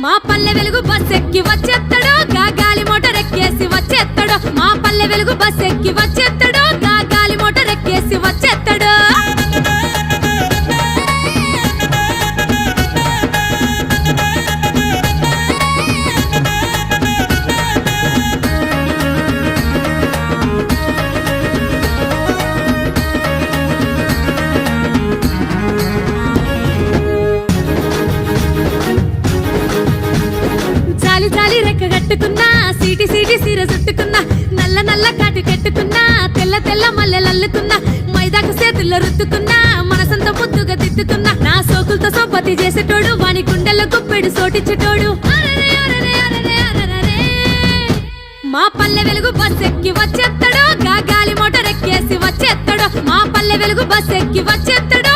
మా పల్లె వెలుగు బస్ ఎక్కి వచ్చేస్తాడు గాలి మోటార్ ఎక్కేసి వచ్చేస్తాడు మా పల్లె వెలుగు బస్ ఎక్కి వచ్చేస్తాడు గాలి మోటార్ ఎక్కేసి వచ్చేస్తాడు జాలి రెక్క కట్టుకున్నా సీటి సీర చుట్టుకున్నా నల్ల కాటు కట్టుకున్నా తెల్ల మల్లెలు అల్లుకున్నా మైదాకు చేతుల్లో రుద్దుకున్నా మనసంతా ముద్దుగా తిట్టుకున్నా నా సోకులతో సోపతి చేసేటోడు వాని గుండెల్లో గుప్పెడు సోటిచ్చేటోడు మా పల్లె వెలుగు బస్ ఎక్కి వచ్చేస్తాడు గాలి మోటార్ ఎక్కేసి వచ్చేస్తాడు మా పల్లె వెలుగు బస్ ఎక్కి వచ్చేస్తాడు